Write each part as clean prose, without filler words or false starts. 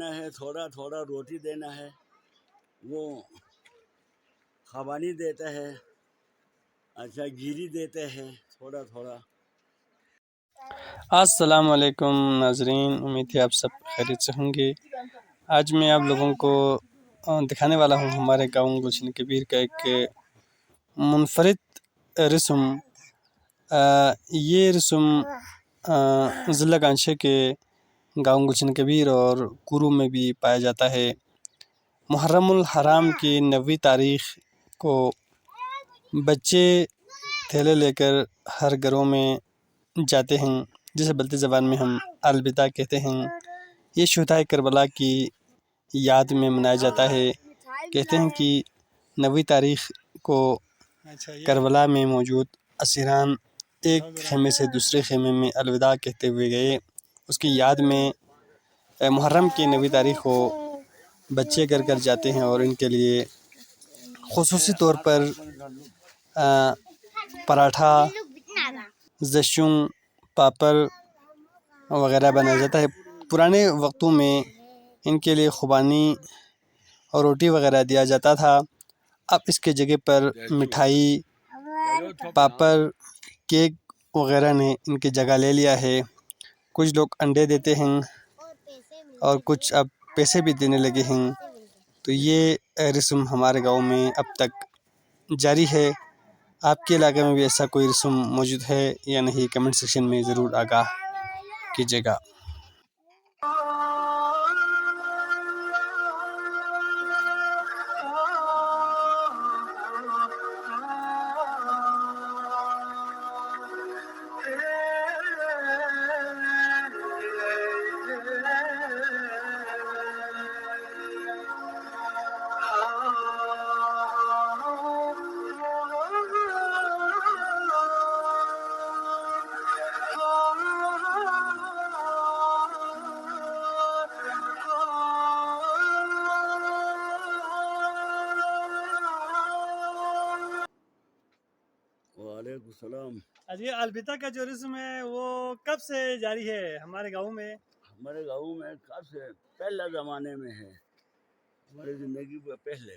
دینا ہے، تھوڑا تھوڑا روٹی دینا ہے، وہ خوانی دیتا ہے، اچھا گیری دیتے ہیں تھوڑا تھوڑا۔ السلام علیکم ناظرین، امید ہے آپ سب خیریت سے ہوں گے۔ آج میں آپ لوگوں کو دکھانے والا ہوں ہمارے گاؤں گلشن کبیر کا ایک منفرد رسم۔ یہ رسم ضلع کانشے کے گاؤں گلشن کبیر اور کورو میں بھی پایا جاتا ہے۔ محرم الحرام کی 9ویں تاریخ کو بچے تھیلے لے کر ہر گھروں میں جاتے ہیں، جسے بلتی زبان میں ہم الوداع کہتے ہیں۔ یہ شہدائے کربلا کی یاد میں منایا جاتا ہے۔ کہتے ہیں کہ 9ویں تاریخ کو کربلا میں موجود اسیران ایک خیمے سے دوسرے خیمے میں الوداع کہتے ہوئے گئے۔ اس کی یاد میں محرم کی 9ویں تاریخ کو بچے گھر گھر جاتے ہیں اور ان کے لیے خصوصی طور پر پراٹھا، زشوں، پاپڑ وغیرہ بنایا جاتا ہے۔ پرانے وقتوں میں ان کے لیے خوبانی اور روٹی وغیرہ دیا جاتا تھا۔ اب اس کے جگہ پر مٹھائی، پاپڑ، کیک وغیرہ نے ان کی جگہ لے لیا ہے۔ کچھ لوگ انڈے دیتے ہیں اور کچھ اب پیسے بھی دینے لگے ہیں۔ تو یہ رسم ہمارے گاؤں میں اب تک جاری ہے۔ آپ کے علاقے میں بھی ایسا کوئی رسم موجود ہے یا نہیں؟ کمنٹ سیکشن میں ضرور آگاہ کیجیے گا۔ وعلیکم السلام۔ یہ الوداع کا جو رسم ہے وہ کب سے جاری ہے ہمارے گاؤں میں؟ ہمارے گاؤں میں کب سے؟ پہلے زمانے میں ہے، ہماری زندگی میں پہلے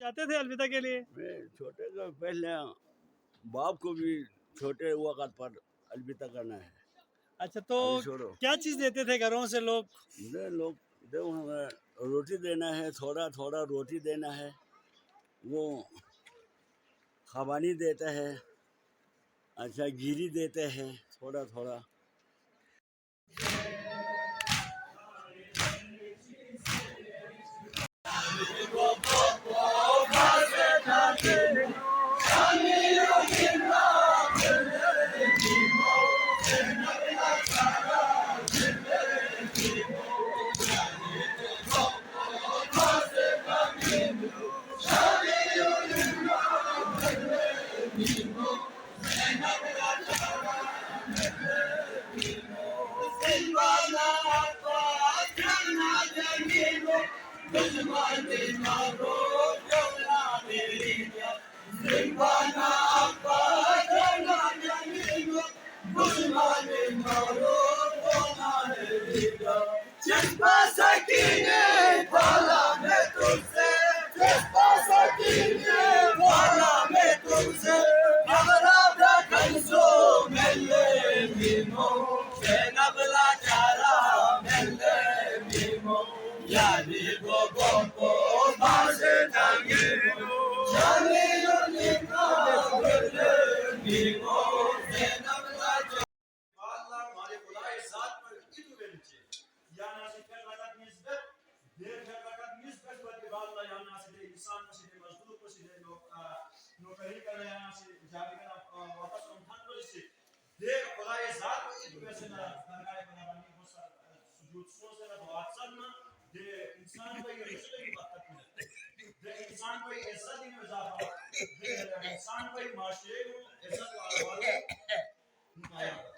جاتے تھے الوداع کے لیے؟ میں چھوٹے کا پہلے باپ کو بھی چھوٹے وقت پر الوداع کرنا ہے۔ اچھا، تو ابھی چھوڑو، کیا چیز دیتے تھے گھروں سے لوگ؟ لوگ ہمیں روٹی دینا ہے، تھوڑا تھوڑا روٹی دینا ہے، وہ خوانی دیتا ہے، اچھا گیری دیتے ہیں تھوڑا تھوڑا۔ انسان کوئی عزت ہی میں اضافہ انسان کوئی معاشرے کو عزت والا